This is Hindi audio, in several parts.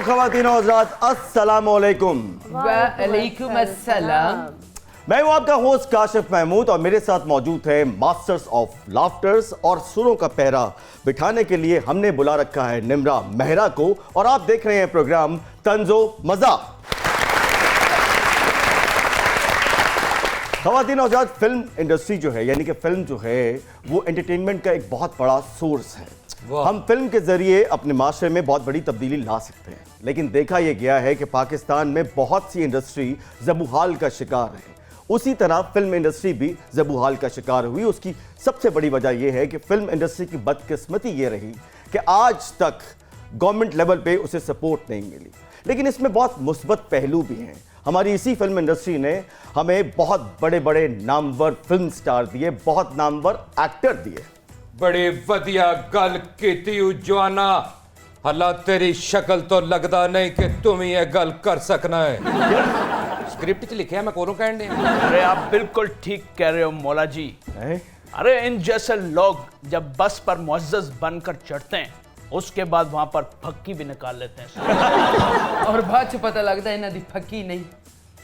ख़वातीन और हज़रात, अस्सलाम वालेकुम। वालेकुम अस्सलाम। मैं हूं आपका होस्ट काशिफ महमूद और मेरे साथ मौजूद है मास्टर्स ऑफ लाफ्टर्स और सुरों का पहरा बिठाने के लिए हमने बुला रखा है निम्रा मेहरा को और आप देख रहे हैं प्रोग्राम तंजो मजा। ख़वातीन और हज़रात, फिल्म इंडस्ट्री जो है यानी कि फिल्म जो है वो एंटरटेनमेंट का एक बहुत बड़ा सोर्स है। हम फिल्म के जरिए अपने माशरे में बहुत बड़ी तब्दीली ला सकते हैं, लेकिन देखा यह गया है कि पाकिस्तान में बहुत सी इंडस्ट्री ज़बूहाल का शिकार है। उसी तरह फिल्म इंडस्ट्री भी ज़बूहाल का शिकार हुई। उसकी सबसे बड़ी वजह यह है कि फिल्म इंडस्ट्री की बदकिस्मती ये रही कि आज तक गवर्नमेंट लेवल पे उसे सपोर्ट नहीं मिली। लेकिन इसमें बहुत मुस्बत पहलू भी हैं। हमारी इसी फिल्म इंडस्ट्री ने हमें बहुत बड़े बड़े नामवर फिल्म स्टार दिए, बहुत नामवर एक्टर दिए। बड़ी वधिया गल कीती जवाना, हला तेरी शक्ल तो लगता नहीं कि तुम ही ये गल कर सकना है। स्क्रिप्ट च लिखा है, मैं कोरों कहने दे। अरे आप बिल्कुल ठीक कह रहे हो मौला जी। अरे इन जैसे लोग जब बस पर मुअज़्ज़ज़ बनकर चढ़ते हैं उसके बाद वहां पर फक्की भी निकाल लेते हैं और बाद च पता लगता है इन्हां दी फक्की नहीं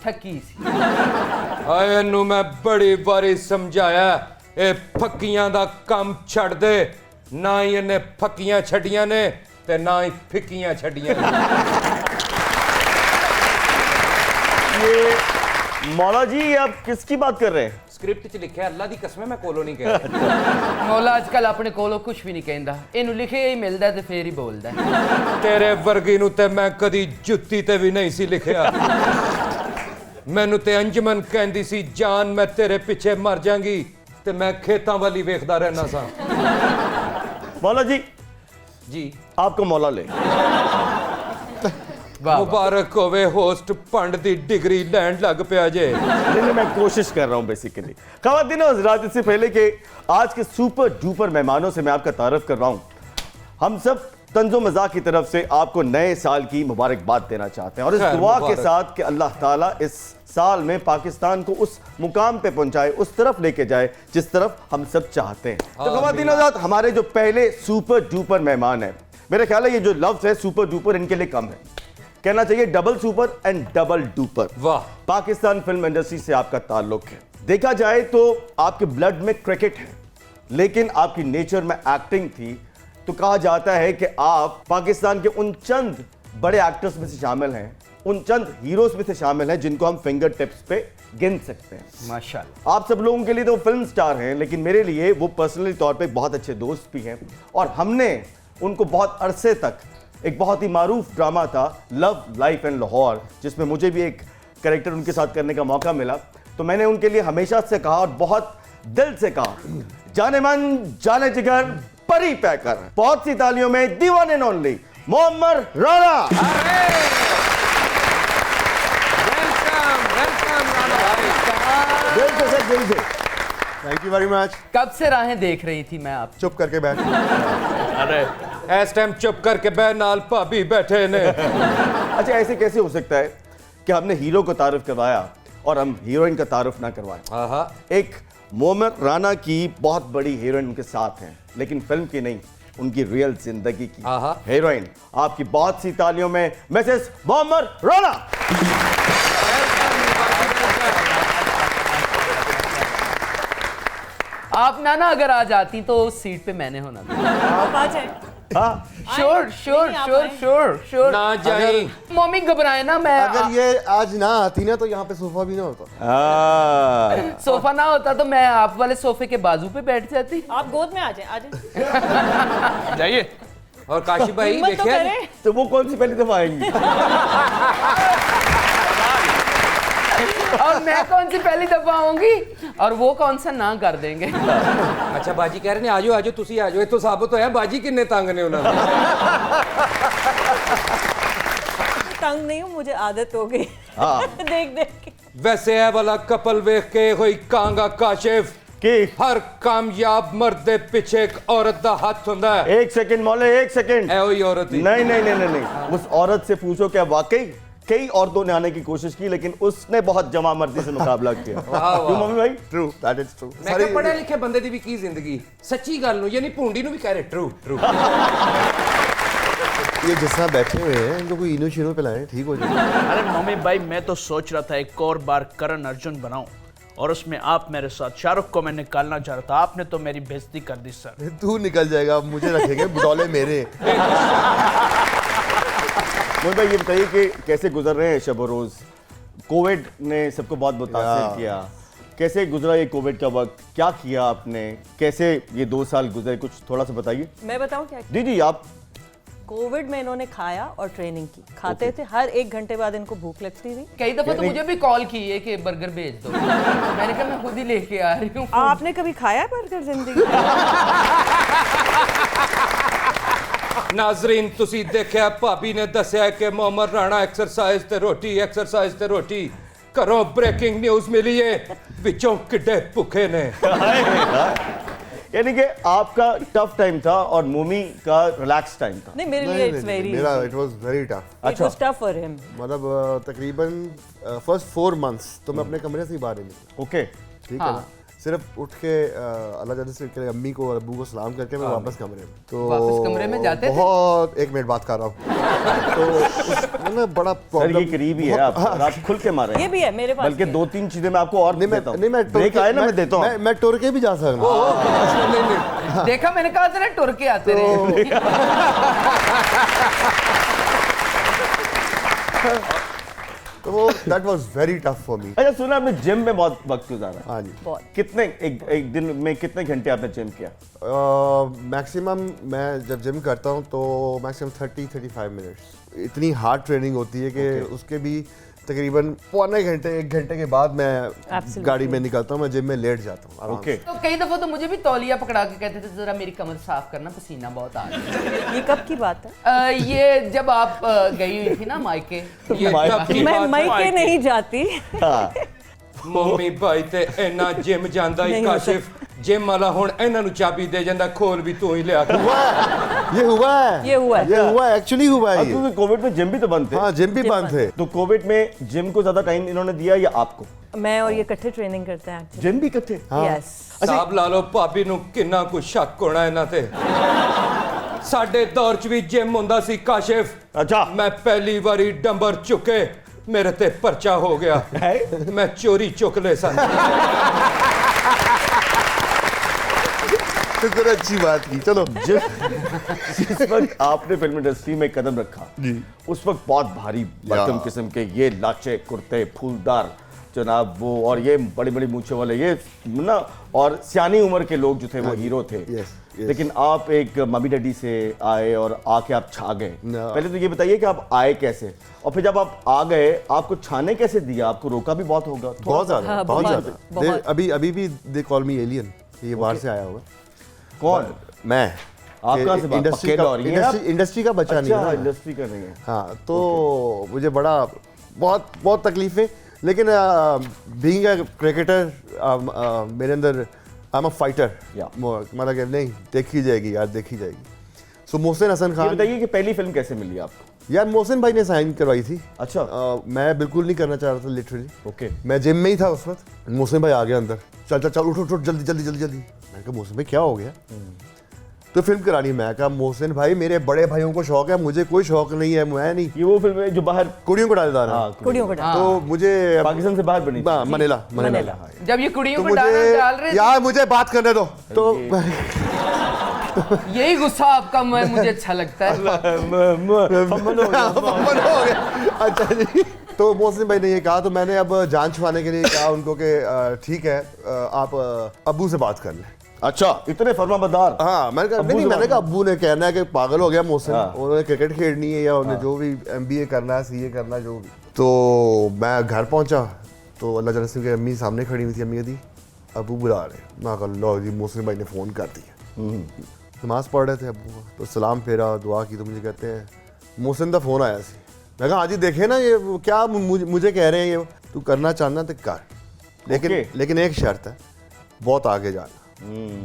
थकी सी। आए नू मैं बड़ी बारी समझाया ए फक्कियां दा काम छड़ दे, ना ही इन्हें फक्कियां छड़ियां ने ते ना ही फिक्कियां छड़ियां ने। ये मौला जी आप किसकी बात कर रहे हैं? स्क्रिप्ट च लिखा है, अल्लाह दी कसम है मैं कोलों नहीं कह रहा। मौला आजकल अपने कोलों कुछ भी नहीं कहंदा, इनू लिखे ही मिलदा ते फिर ही बोलदा है। तेरे वर्गी नू ते मैं कदी जुत्ती ते भी नहीं सी लिखिया। मैनू ते अंजमन कहंदी सी जान मैं तेरे पिछे मर जांगी ते मैं खेतां वाली वेखदा रहना सा। मौला जी जी आपको मौला ले। मुबारक होवे होस्ट पंड दी डिग्री लैंड लग पिया जे। नहीं, मैं कोशिश कर रहा हूं बेसिकली। ख़वातीन और हज़रात, इससे पहले कि आज के सुपर डुपर मेहमानों से मैं आपका तारुफ कर रहा हूं, हम सब तंजो मज़ा की तरफ से आपको नए साल की मुबारकबाद देना चाहते हैं और इस दुआ के साथ कि अल्लाह ताला इस साल में पाकिस्तान को उस मुकाम पे पहुंचाए, उस तरफ लेके जाए जिस तरफ हम सब चाहते हैं। तो ख़वातीन और हज़रात, हमारे जो पहले सुपर डुपर मेहमान हैं, मेरा ख्याल है ये जो लफ्ज़ है सुपर डुपर इनके लिए कम है, कहना चाहिए double super and double duper. वाह। पाकिस्तान फिल्म इंडस्ट्री से आपका ताल्लुक है। देखा जाए तो आपके ब्लड में क्रिकेट है, लेकिन आपकी नेचर में एक्टिंग थी। तो कहा जाता है कि आप पाकिस्तान के उन चंद बड़े एक्टर्स में से शामिल हैं, उन चंद हीरोज में से शामिल हैं जिनको हम फिंगर टिप्स पे गिन सकते हैं। माशाल्लाह। आप सब लोगों के लिए तो फिल्म स्टार हैं, लेकिन मेरे लिए वो पर्सनली तौर पे बहुत अच्छे दोस्त भी हैं और हमने उनको बहुत अरसे तक एक बहुत ही मारूफ ड्रामा था लव लाइफ एंड लाहौर, जिसमें मुझे भी एक कैरेक्टर उनके साथ करने का मौका मिला। तो मैंने उनके लिए हमेशा से कहा और बहुत दिल से कहा, जाने मन जाने जिगर परी पैकर। बहुत सी तालियों में the one and only Mohammed Rana. दिल से सर, दिल से थैंक यू वेरी मच। कब से राहें देख रही थी मैं आप। चुप करके बैठ। अरे इस टाइम चुप करके बह नाल भाभी बैठे ने। अच्छा, ऐसे कैसे हो सकता है कि हमने हीरो को तारुफ करवाया और हम हीरोइन का तारुफ ना करवाएं? आहा। एक मोहम्मद राना की बहुत बड़ी हीरोइन उनके साथ हैं, लेकिन फिल्म की नहीं, उनकी रियल जिंदगी की आहा। हीरोइन। आपकी बहुत सी तालियों में मिसेस मोहम्मद राना। आप ना अगर आ जाती तो उस सीट पे मैंने होना था। आप आ जाए। हाँ, sure sure sure sure sure. ना जाई। मम्मी घबराए ना, मैं अगर ये आज ना आती ना तो यहाँ पे सोफा भी ना होता। सोफा ना होता तो मैं आप वाले सोफे के बाजू पे बैठ जाती। आप गोद में आ जाए, आ जाए। जाइए। और काशी भाई हिम्मत तो देखिए करें। तो वो कौन सी पहली दफा आएंगी? और मैं कौन सी पहली दफा आऊंगी और वो कौन सा ना कर देंगे। अच्छा बाजी कह रहे ने आजो आजो तुसी आजो, ये तो साबित होया बाजी किन्ने तंग ने उन्होंने। तंग नहीं हूँ, मुझे आदत हो गई। हाँ। देख देख के। वैसे है वाला कपल वेख के होई कांगा काशिफ कि हर कामयाब मर्द दे पिछे एक औरत दा हाथ हुंदा है। एक सेकंड मौले, एक सेकंड। ए ओही औरत ही। नहीं नहीं नहीं नहीं नहीं, उस औरत से पूछो क्या वाकई कई औरतों ने आने की कोशिश की, लेकिन उसने बहुत जमा मर्दी से मुकाबला किया। क्यों मम्मी भाई? True, that is true. मैं क्या पढ़े लिखे बंदे दी भी की जिंदगी सच्ची गल नु यानी भूंडी नु भी कह रहे ट्रू ट्रू। ये जिस तरह बैठे हुए हैं इनको कोई इनो शीनो पिलाएं, ठीक हो जाए। अरे मम्मी भाई, मैं तो सोच रहा था एक और बार करण अर्जुन बनाऊं और उसमें आप मेरे साथ। शाहरुख को मैं निकालना चाह रहा था, आपने तो मेरी बेइज्जती कर दी सर। तू निकल जाएगा, अब मुझे रखेंगे, बुडौले मेरे। मोहन भाई ये बताइए कि कैसे गुजर रहे हैं शब और रोज? कोविड ने सबको बहुत मुतासिर किया, कैसे गुजरा ये कोविड का वक्त? क्या किया आपने? कैसे ये 2 साल गुजरे? कुछ थोड़ा सा बताइए। मैं बताऊं क्या? जी आप। कोविड में इन्होंने खाया और ट्रेनिंग की, खाते थे, हर 1 घंटे बाद इनको भूख लगती थी। कई दफा तो मुझे भी कॉल की है कि बर्गर भेज दो। मैंने कहा मैं खुद ही लेके आ रही हूँ। आपने कभी खाया बर्गर जिंदगी में? नाजरीन ਤੁਸੀਂ ਦੇਖਿਆ ਭਾਬੀ ਨੇ ਦੱਸਿਆ ਕਿ ਮੁਹੰਮਦ ਰਾਣਾ ਐਕਸਰਸਾਈਜ਼ ਤੇ ਰੋਟੀ ਘਰੋਂ ਬ੍ਰੇਕਿੰਗ ਨਿਊਜ਼ ਮਿਲੀ ਏ ਵਿੱਚੋਂ ਕਿੱਡੇ ਭੁੱਖੇ ਨੇ। यानी कि आपका टफ टाइम था और मोमी का रिलैक्स टाइम था। नहीं, मेरे लिए इट्स वेरी मेरा it was very tough. It was tough for him. मतलब तकरीबन फर्स्ट 4 months तो मैं अपने कमरे से ही बाहर नहीं निकला। ओके, ठीक है ना, सिर्फ उठ के अल्लाह जाने से के अम्मी को और अब्बू को सलाम करके मैं वापस कमरे में। तो वापस कमरे में जाते थे? बहुत 1 मिनट बात कर रहा हूँ। तो उसमें बड़ा सर प्रॉब्लम ये करीब ही है आप, और आप खुल के मारे ये हैं। भी है मेरे पास। बल्कि 2-3 चीजें मैं आपको और देता हूँ। नहीं मैं ब्रेक आए ना मैं देता हूँ। मैं टुर के भी जा सकता हूँ। देखा, मैंने कहा था ना टुर के आते रहे। तो that was very tough for me. अच्छा सुना आपने जिम में बहुत वक्त गुजारा? हाँ जी। बहुत। कितने एक दिन में कितने घंटे आपने जिम किया? मैक्सिमम मैं जब जिम करता हूँ तो मैक्सिमम 30-35 मिनट्स। इतनी हार्ड ट्रेनिंग होती है कि उसके भी तकरीबन पौने घंटे 1 घंटे के बाद मैं Absolutely. गाड़ी में निकलता हूँ, मैं जिम में लेट जाता हूँ आराम ओके। तो कई दफा तो मुझे भी तौलिया पकड़ा के कहते थे जरा मेरी कमर साफ करना, पसीना बहुत आ रहा है। ये कब की बात है? ये जब आप गई हुई थी ना मायके। ये तब की मैं बात मई के नहीं जाती। ਮੰਮੀ ਭਾਈ ਤੇ ਇੰਨਾ ਜਿਮ ਜਾਂਦਾ ਹੀ ਨਹੀਂ ਹੋ ਕਾਸ਼ਿਫ ਜਿਮ ਵਾਲਾ ਹੁਣ ਇਹਨਾਂ ਨੂੰ ਚਾਬੀ ਦੇ ਜਾਂਦਾ ਖੋਲ ਵੀ ਤੂੰ ਹੀ ਲਿਆ ਕੇ। ये हुआ है, ये हुआ है। ये हुआ है, एक्चुअली हुआ है अब ये। क्योंकि कोविड में जिम भी तो बंद थे। हाँ जिम भी बंद थे। तो कोविड में जिम को ज्यादा टाइम इन्होंने दिया या आपको? मैं और ये इकट्ठे ट्रेनिंग करते हैं एक्चुअली। जिम भी इकट्ठे? यस। ਹਿਸਾਬ ਲਾ ਲਓ ਭਾਬੀ ਨੂੰ ਕਿੰਨਾ ਕੁ ਸ਼ੱਕ ਹੋਣਾ ਇਹਨਾਂ ਤੇ। ਸਾਡੇ ਦੌਰ 'ਚ ਵੀ ਜਿਮ ਹੁੰਦਾ ਸੀ ਕਾਸ਼ਿਫ। अच्छा ਮੈਂ ਪਹਿਲੀ ਵਾਰੀ ਡੰਬਰ ਚੁੱਕੇ ਮੇਰੇ ਤੇ ਪਰਚਾ ਹੋ ਗਿਆ। ਮੈਂ ਚੋਰੀ ਚੁੱਕ ਲਏ ਸਨ। तो अच्छी बात की। चलो जिस वक्त आपने फिल्म इंडस्ट्री में कदम रखा उस वक्त बहुत भारी भरकम किस्म के ये लाचे कुर्ते फूलदार जनाब वो, और ये बड़ी बड़ी मूंछों वाले ये ना, और सियानी उम्र के लोग जो थे वो हीरो थे। yes. लेकिन आप एक मम्मी डैडी से आए और आके आप छा गए। No. पहले तो ये बताइए कि आप आए कैसे, और फिर जब आप आ गए आपको छाने कैसे दिया? आपको रोका भी बहुत होगा? बहुत ज्यादा, हाँ, बहुत बहुत, ज्यादा। बहुत। अभी भी दे कॉल मी एलियन। ये बाहर से आया हुआ। कौन? मैं। आप कहाँ से बात? इंडस्ट्री पक्के का दौर, ये आप? इंडस्ट्री का बचा नहीं है अच्छा ना। इंडस्ट्री कर रही है। हाँ तो मुझे बड़ा बहुत तकलीफें, लेकिन बीइंग अ क्रिकेटर मेरे अंदर I am a fighter. Yeah. मतलब कि नहीं देखी जाएगी यार, देखी जाएगी। सो मोहसिन हसन ये खान। बताइए कि पहली फिल्म कैसे मिली आपको? यार मोहसिन भाई ने साइन करवाई थी। अच्छा मैं बिल्कुल नहीं करना चाह रहा था लिटरली। ओके। मैं जिम में ही था उस वक्त। मोहसिन भाई आ गया अंदर, चल चल चल उठ उठ जल्दी जल्दी जल्दी जल्दी। मैंने कहा मोहसिन भाई क्या हो गया? तो फिल्म करानी है। मैं कहा मोहसिन भाई मेरे बड़े भाइयों को शौक है, मुझे कोई शौक नहीं है, मैं नहीं। ये वो फिल्म है जो बाहर कुड़ियों को डाल रहा है। कुड़ियों को डाल। तो मुझे पाकिस्तान से बाहर बनी थी। Manila Manila. जब ये कुड़ियों तो को डाल रहे थे, यार मुझे बात करने दो। तो यही गुस्सा आपका मुझे अच्छा लगता है। मन हो गया। अच्छा जी। तो मोहसिन भाई ने ये कहा, तो मैंने अब जान छुपाने के लिए कहा उनको कि ठीक है आप अब्बू से बात कर लें। अच्छा इतने फर्माबरदार? हाँ मैंने कहा अब्बू नहीं, से मैंने बात कहा अब्बू ने कहना है कि पागल हो गया मोहसिन, हाँ। उन्होंने क्रिकेट खेलनी है या उन्हें जो भी MBA करना है, CA करना है, जो भी। तो मैं घर पहुंचा तो अल्लाह जाने से अम्मी सामने खड़ी हुई थी। अम्मी कहती अब्बू बुला रहे। मैं कहा लो जी मोहसिन भाई ने फ़ोन कर दिया। नमाज पढ़ रहे थे अब्बू का, तो सलाम फेरा दुआ की, तो मुझे कहते हैं मोहसिन का फ़ोन आया सी। मैं कहा हाँ जी देखे ना ये क्या मुझे कह रहे हैं, ये तू करना चाहना तो कर, लेकिन एक शर्त है, बहुत आगे जाना,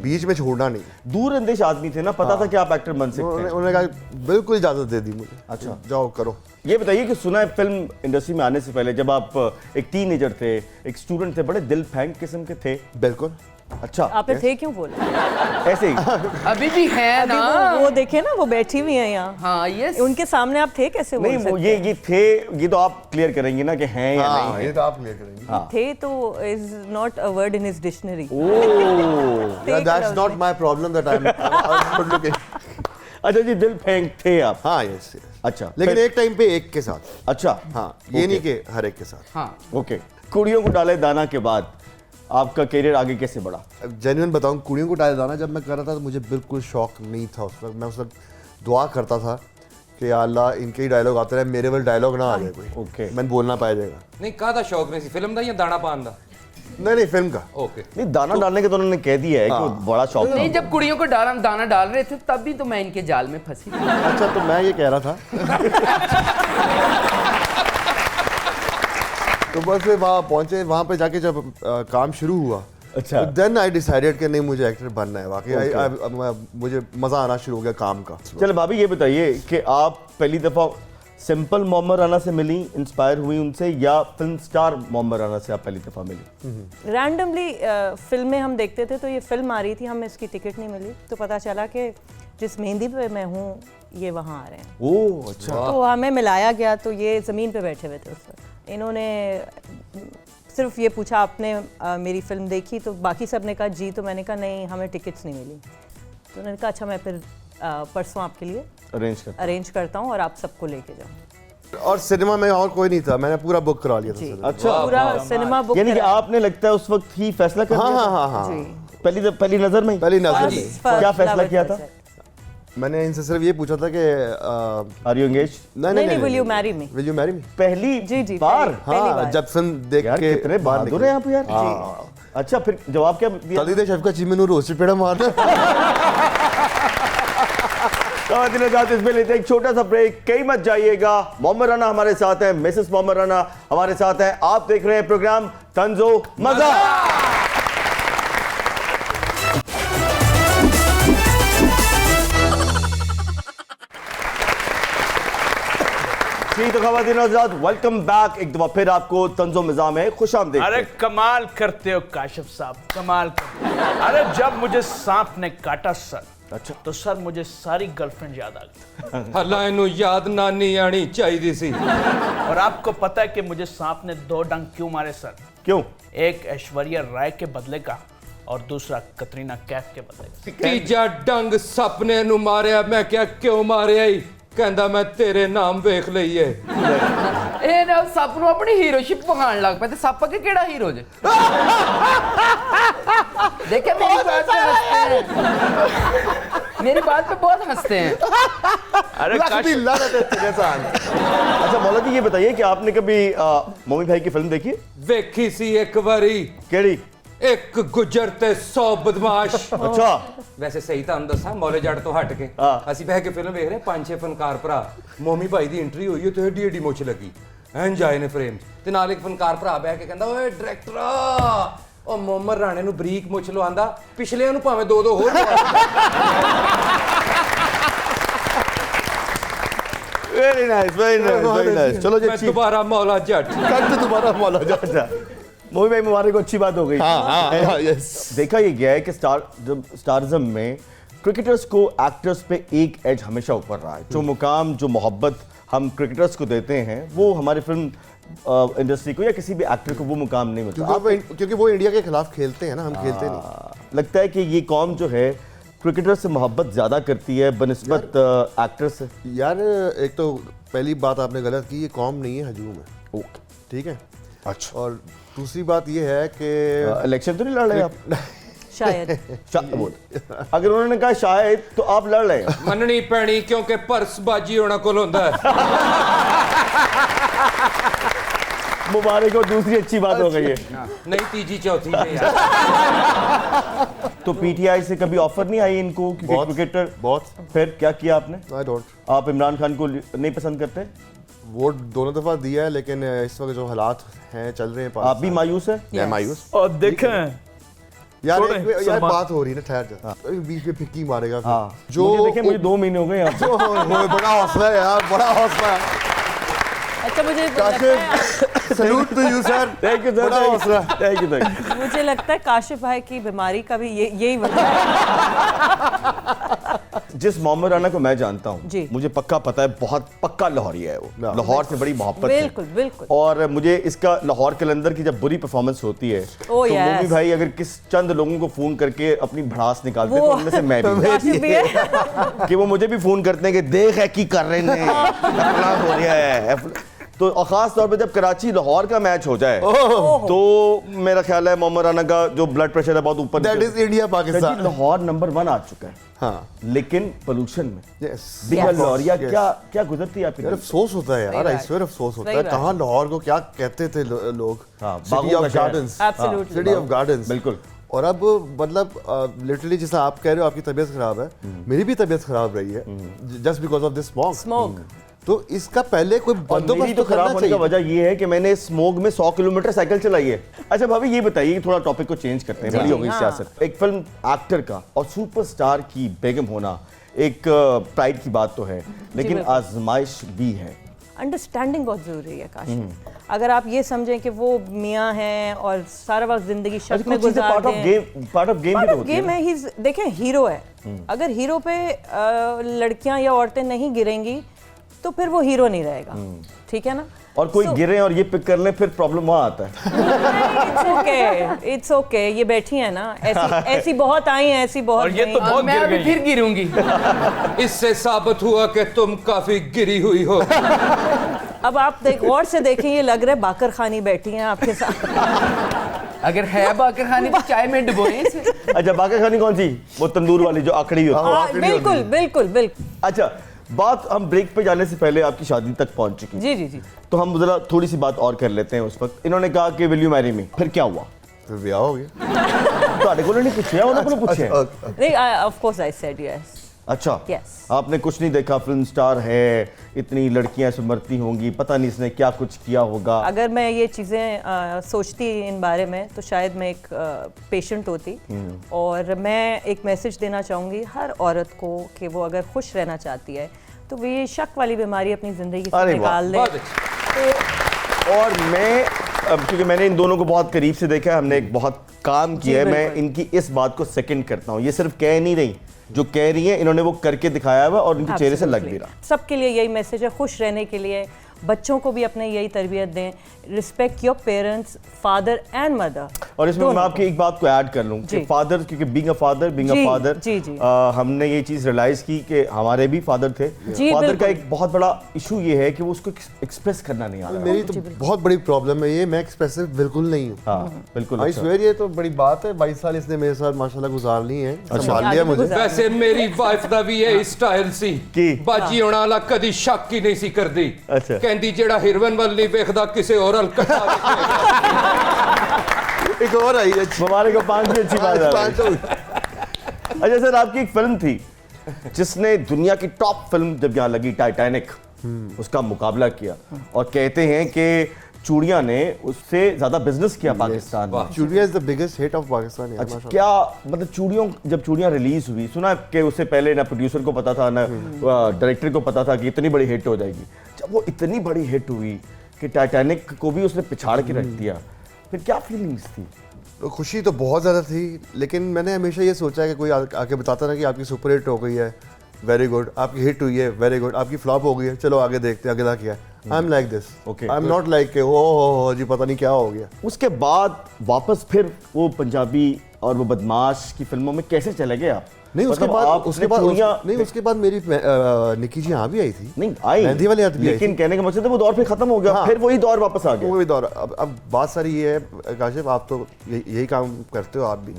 बीच में छोड़ना नहीं। दूर अंदेश आदमी थे ना, पता था कि आप एक्टर बन सकते हैं। उन्होंने कहा बिल्कुल इजाजत दे दी मुझे। अच्छा जाओ करो। ये बताइए कि सुना है फिल्म इंडस्ट्री में आने से पहले जब आप एक टीनेजर थे, एक स्टूडेंट थे, बड़े दिल फेंक किस्म के थे। बिल्कुल अच्छा आपने थे क्यों बोला? ऐसे ही अभी भी है अभी ना। वो देखे ना, वो बैठी हुई हैं यहाँ। हाँ यस। उनके सामने आप थे कैसे बोल नहीं, वो सकते? ये थे, ये तो आप क्लियर करेंगे ना कि हैं या नहीं हाँ, है। ये तो आप क्लियर करेंगे। थे तो is not a word in his dictionary. Oh Yeah, that's not my problem that I'm good looking. अच्छा जी, दिल फेंक थे आप। हाँ, yes, yes. अच्छा, लेकिन फिर- एक टाइम पे एक के साथ। अच्छा हाँ, ये नहीं कि हर एक के साथ। हाँ ओके। कुड़ियों को डाले दाना के बाद आपका करियर आगे कैसे बढ़ा? जेन्युइन बताऊं, कुड़ियों को डाले दाना जब मैं कर रहा था तो मुझे बिल्कुल शौक नहीं था उस वक्त। मैं उस वक्त दुआ करता था कि या अल्लाह इनके ही डायलॉग आते रहे, मेरे वाले डायलॉग ना आ जाए कोई। Okay. मैं बोलना पाया जाएगा। नहीं काहदा शौक नहीं सी फिल्म दा या दाना पान दा? नहीं फिल्म का। ओके। नहीं, दाना डालने के तो उन्होंने कह दिया है कि वो बड़ा शौक था। नहीं, जब कुड़ियों को दाना डाल रहे थे तब भी तो मैं इनके जाल में फंसी थी। अच्छा, तो मैं ये कह रहा था तो बस फिर वहाँ पहुंचे, वहाँ पे जाके जब काम शुरू हुआ, अच्छा। देन आई डिसाइडेड कि नहीं मुझे एक्टर बनना है वाकई। मुझे मजा आना शुरू हो गया काम का। चलो भाभी, ये बताइए कि आप पहली दफा सिंपल मोहम्मद राना से मिली, इंस्पायर हुई उनसे, या फिल्म स्टार मोहम्मद राना से आप पहली दफा मिली? रैंडमली फिल्में हम देखते थे, तो ये फिल्म आ रही थी, हमें इसकी टिकट नहीं मिली, तो पता चला कि जिस मेहंदी पे मैं हूँ ये वहाँ आ रहे हैं। ओह अच्छा। तो हमें मिलाया गया, तो ये ज़मीन पे बैठे हुए थे उस वक्त। इन्होंने सिर्फ ये पूछा आपने मेरी फिल्म देखी, तो बाकी सब ने कहा जी, तो मैंने कहा नहीं, हमें टिकट्स नहीं मिली। तो उन्होंने कहा अच्छा, मैं फिर परसों आपके लिए अरेंज करता हूँ और आप सबको लेके जाऊँ। और सिनेमा में और कोई नहीं था, मैंने पूरा बुक करा लिया था जी, सिनेमा। अच्छा। पूरा सिनेमा बुक यानी कि करा। आपने लगता है उस वक्त ही फैसला कर हाँ लिया था? हाँ हाँ हाँ। जी। पहली नजर में ही? पहली नजर में। First क्या फैसला love किया at था? first sight। मैंने इनसे सिर्फ ये पूछा था कि आर यू एंगेज? नहीं, will you marry me? Will you marry me? पहली जी, बार? पहली हाँ, बार। जब फिल्म देख यार के कितने बहादुर हैं आप यार। हाँ। अच्छा, फिर जवाब क्या दिया? तली दे शेफ का चीमे नूर रोस्टेड पेड़ा मारना। इसमें लेते हैं एक छोटा सा ब्रेक। कहीं मत जाइएगा। मोहम्मद राना हमारे साथ हैं, मिसेस मोहम्मद राना हमारे साथ हैं। आप देख रहे हैं प्रोग्राम तंजो मजा। जी तो ख़वातीन और हज़रात, वेलकम बैक एक दफा फिर आपको तंजो मिज़ा में खुशामदीद। अरे कमाल करते हो काशिफ साहब, कमाल करते हो। अरे जब मुझे सांप ने काटा सर, अच्छा, तो सर मुझे सारी गर्लफ्रेंड याद आ गई। हला इनू याद नानी आनी चाहिए सी। और आपको पता है कि मुझे सांप ने 2 डंग क्यों मारे सर? क्यों? एक ऐश्वर्या राय के बदले का और दूसरा कतरीना कैफ के बदले का। तीजा डंग सपने नु मारिया। मैं क्या क्यों मारिया ही? कहंदा मैं तेरे नाम वेख लईए। ਇਹ ਨਾ ਸੱਪ ਨੂੰ ਆਪਣੀ ਹੀਰੋਸ਼ਿਪ ਪਖਾਣ ਲੱਗ ਪਏ ਤੇ ਸੱਪ ਅੱਗੇ ਕਿਹੜਾ ਹੀਰੋ ਜੇ देखिए मेरी बात पे हंसते हैं, मेरी बात पे बहुत हंसते हैं। अरे अच्छा मौला जी, ये बताइए कि आपने कभी मौमी भाई की फिल्म देखी है? वेखी सी एक बारी। केड़ी? एक गुजर ते 100 बदमाश। अच्छा। ਵੈਸੇ ਸਹੀ ਤੁਹਾਨੂੰ ਦੱਸਾਂ, ਮੌਲੇ ਜੱਟ ਤੋਂ ਹਟ ਕੇ ਹਾਂ। ਅਸੀਂ ਬਹਿ ਕੇ ਫਿਲਮ ਵੇਖ ਰਹੇ, 5-6 ਫਨਕਾਰ ਭਰਾ। ਮੋਮੀ ਭਾਈ ਦੀ ਐਂਟਰੀ ਹੋਈ ਤੇ ਏਡੀ ਏਡੀ ਮੁੱਛ ਲੱਗੀ, ਇੰਜ ਆਏ ਨੇ ਫਰੇਮ ਤੇ ਨਾਲ ਇੱਕ ਫਨਕਾਰ ਭਰਾ ਬਹਿ ਕੇ ਕਹਿੰਦਾ ਓਏ ਡਾਇਰੈਕਟਰ, ਉਹ ਮੁਹੰਮਦ ਰਾਣੇ ਨੂੰ ਬਰੀਕ ਮੁੱਛ ਲਵਾਂਦਾ, ਪਿਛਲੇ ਨੂੰ ਭਾਵੇਂ 2-2 ਹੋਰ वेरी नाइस। चलो जी, मैं दोबारा मौला जट। कल तो दोबारा मौला जा। मोमी भाई मुबारक को अच्छी बात हो गई। हाँ, यस। देखा ये गया है कि स्टारिज्म में क्रिकेटर्स को एक्टर्स पे एक एज हमेशा ऊपर रहा है। जो मुकाम, जो मोहब्बत हम क्रिकेटर्स को देते हैं, वो हमारी फिल्म इंडस्ट्री को या किसी भी एक्टर को वो मुकाम नहीं मिलता। क्योंकि वो इंडिया के खिलाफ खेलते हैं ना, हम खेलते नहीं। लगता है कि ये कौम जो है क्रिकेटर से मोहब्बत ज़्यादा करती है बनिस्बत एक्टर से। यार एक तो पहली बात आपने गलत की, ये कौम नहीं है, हजूम है। ओके, ठीक है। अच्छा। और दूसरी बात ये है कि इलेक्शन तो नहीं लड़ रहे आप? शायद अगर उन्होंने कहा शायद, तो आप लड़ रहे हैं। ਮੰਨਣੀ ਪੈਣੀ ਕਿਉਂਕਿ ਪਰਸ ਬਾਜੀ ਉਹਨਾਂ ਕੋਲ ਹੁੰਦਾ ਹੈ। मुबारक हो, दूसरी अच्छी बात हो गई है। ਨਹੀਂ ਤੀਜੀ ਚੌਥੀ ਤੇ यार। तो पीटीआई से कभी ऑफर नहीं आई इनको? क्योंकि बहुत, क्रिकेटर बहुत। फिर क्या किया आपने? I don't. आप इमरान खान को नहीं पसंद करते? वोट दोनों दफा दिया है, लेकिन इस वक्त जो हालात हैं चल रहे हैं, आप भी मायूस है? मैं मायूस। और देखें यार छोड़े, यार सलमान। बात हो रही है ना, ठहर जा। अभी बीच में फिक्की मारेगा फिर। हाँ, जो मुझे देखे, मुझे 2 महीने हो गए यहाँ पे। बड़ा हौसला है यार, बड़ा हौसला है। तो मुझे लगता है Kashif salute to you sir, thank you sir, बड़ा हौसला। Thank you. मुझे लगता है काशिफ भाई की बीमारी का भी यही वजह है। जिस मोहम्मद राना को मैं जानता हूँ, जी। मुझे पक्का पता है, बहुत पक्का लाहौरी है वो, लाहौर से बड़ी मोहब्बत है। बिल्कुल बिल्कुल। और मुझे इसका लाहौर कलंदर की जब बुरी परफॉर्मेंस होती है तो yes. मोमी भाई अगर किस चंद लोगों को फोन करके अपनी भड़ास निकालते हैं वो- तो उनमें से मैं भी काशिफ भी है। कि वो मुझे भी फोन करते हैं कि देख है की कर रहे हैं, फलां हो रहा है। तो और खास तौर पे जब कराची लाहौर का मैच हो जाए तो मेरा ख्याल है मोहम्मद राना का जो ब्लड प्रेशर है बहुत ऊपर that is India Pakistan. Lahore number 1 आ चुका है, हाँ लेकिन पोल्यूशन में यस बिगड़ Yes. लाहौरिया Yes. क्या गुजरती है आपकी यार तरफ? अफसोस होता है यार, सही आई बात। स्वेयर अफसोस होता सही है। बात। कहाँ लाहौर को क्या कहते थे लोग, हाँ, सिटी बागों ऑफ का शहर। Gardens, Absolutely. City of gardens, बिल्कुल। और अब मतलब लिटरली जैसा आप कह रहे हो आपकी तबीयत खराब है, मेरी भी तबीयत खराब रही है just because of this smoke. Smoke. तो इसका पहले कोई और मेरी बंदोबस्त तो तो खराब करना होने का चाहिए। वजह ये है कि मैंने स्मोक में 100 किलोमीटर साइकिल चलाई है। अच्छा भाभी ये बताइए, थोड़ा टॉपिक को चेंज करते हैं, जी, बड़ी हो गई हाँ। सियासत। एक फिल्म एक्टर का और सुपरस्टार की बेगम होना एक प्राइड की बात तो है, लेकिन बिल्कुल। आजमाइश भी है। अंडरस्टैंडिंग बहुत जरूरी है काशिफ। अगर आप ये समझें कि वो मियाँ हैं और सारा वक्त जिंदगी शक में गुजार पार्ट ऑफ दें, गेम, पार्ट ऑफ गेम भी तो होती है गेम ना। है। देखें हीरो है, अगर हीरो पे लड़कियां या औरतें नहीं गिरेंगी तो फिर वो हीरो नहीं रहेगा, ठीक है ना। और कोई गिरे और ये पिक कर ले फिर प्रॉब्लम वहाँ आता है। इट्स ओके, ये बैठी है ना, ऐसी बहुत आई हैं, ऐसी बहुत और ये तो गईं। बहुत मैं गिर अभी गई। फिर गिरूंगी। इससे साबित हुआ कि तुम काफी गिरी हुई हो। अब आप गौर से देखें, ये लग रहा है बाकर खानी बैठी हैं आपके साथ। अगर है बाकर खानी तो चाय में डुबोए इसे। अच्छा बाकी खानी कौन सी? वो तंदूर वाली जो आखड़ी होती है। हाँ, बिल्कुल बिल्कुल बिल्कुल। अच्छा बात हम ब्रेक पे जाने से पहले आपकी शादी तक पहुंच चुकी, जी जी जी। तो हम जरा थोड़ी सी बात और कर लेते हैं। उस वक्त इन्होंने कहा कि विल यू मैरी मी, फिर क्या हुआ? फिर ब्याह हो गया। ਤੁਹਾਡੇ ਕੋਲ नहीं पूछे उन्होंने पूछे? नहीं, of course I said yes. अच्छा Yes. आपने कुछ नहीं देखा, फिल्म स्टार है, इतनी लड़कियां इसमें मरती होंगी, पता नहीं इसने क्या कुछ किया होगा। अगर मैं ये चीज़ें सोचती इन बारे में तो शायद मैं एक पेशेंट होती। और मैं एक मैसेज देना चाहूँगी हर औरत को कि वो अगर खुश रहना चाहती है तो वो ये शक वाली बीमारी अपनी ज़िंदगी से अरे वाह, निकाल दे। बहुत अच्छी। और मैं अब क्योंकि मैंने इन दोनों को बहुत करीब से देखा है, हमने एक बहुत काम किया है, मैं बिल्कुल। इनकी इस बात को सेकंड करता हूँ। ये सिर्फ कह नहीं रही, जो कह रही है इन्होंने वो करके दिखाया हुआ और उनके चेहरे से लग भी रहा। सबके लिए यही मैसेज है, खुश रहने के लिए। बच्चों को भी अपने यही तरबियत दें, respect your parents, father and mother. और इसमें मैं आपकी एक बात को ऐड कर लूं कि जी। फादर, क्योंकि बीइंग अ फादर जी, जी। हमने ये चीज रियलाइज की कि हमारे भी फादर थे। जी, फादर बिल्कुल। का एक बहुत बड़ा इशू ये है कि वो उसको एक्सप्रेस करना नहीं आ रहा। मेरी तो बहुत बड़ी प्रॉब्लम है ये, मैं एक्सप्रेसिव बिल्कुल नहीं हूँ। हाँ बिल्कुल। आई अच्छा। स्वेयर ये तो बड़ी बात है। 22 साल इसने मेरे साथ माशाल्लाह गुजार ली है, संभाल आगे लिया भी मुझे। गुजार- वैसे मेरी वाइफ ਦਾ ਵੀ ਇਹ ਸਟਾਈਲ ਸੀ ਕੀ? ਬਾਜੀ ਹੋਣਾ ਵਾਲਾ ਕਦੀ ਸ਼ੱਕ ਹੀ ਨਹੀਂ ਸੀ ਕਰਦੀ। ਅੱਛਾ। ਕਹਿੰਦੀ ਜਿਹੜਾ ਹੀਰੋਇਨ ਵੱਲ ਨਹੀਂ ਵੇਖਦਾ ਕਿਸੇ ਹੋਰ ਵੱਲ ਕੱਟਾ ਵੇਖੇਗਾ। एक और आई अच्छी हमारे को 5 भी अच्छी बात आ रही है। बात। अच्छा सर, आपकी एक फिल्म थी जिसने दुनिया की टॉप फिल्म जब यहाँ लगी, टाइटैनिक, उसका मुकाबला किया और कहते हैं कि चूड़िया ने उससे ज्यादा बिजनेस किया पाकिस्तान में। चूड़िया is the biggest hit of Pakistan यार, अच्छा माशाल्लाह। क्या मतलब चूड़ियों, जब चूड़ियां रिलीज हुई, सुना कि उससे पहले ना प्रोड्यूसर को पता था ना डायरेक्टर को पता था कि इतनी बड़ी हिट हो जाएगी। जब वो इतनी बड़ी हिट हुई कि टाइटैनिक को भी उसने पिछाड़ के रख दिया, फिर क्या फीलिंग्स थी? तो खुशी तो बहुत ज़्यादा थी, लेकिन मैंने हमेशा ये सोचा है कि कोई आके बताता ना कि आपकी सुपर हिट हो गई है, वेरी गुड, आपकी हिट हुई है, वेरी गुड, आपकी फ्लॉप हो गई है, चलो आगे देखते हैं अगला क्या है। I am like this, Okay, I am not like के हो जी पता नहीं क्या हो गया। उसके बाद वापस फिर वो पंजाबी और वो बदमाश की फिल्मों में कैसे चले गए आप? नहीं उसके मतलब बाद आपने उसके बाद चूड़ियां- नहीं उसके बाद मेरी निकी जी यहाँ भी आई थी, नहीं आई, मेहंदी वाली हाथ भी आई लेकिन थी। कहने का मतलब है वो दौर फिर खत्म हो गया, हाँ। फिर वही दौर वापस आ गया। वो भी दौर। अब बात सारी ये है काशिफ, आप तो यही काम करते हो आप भी।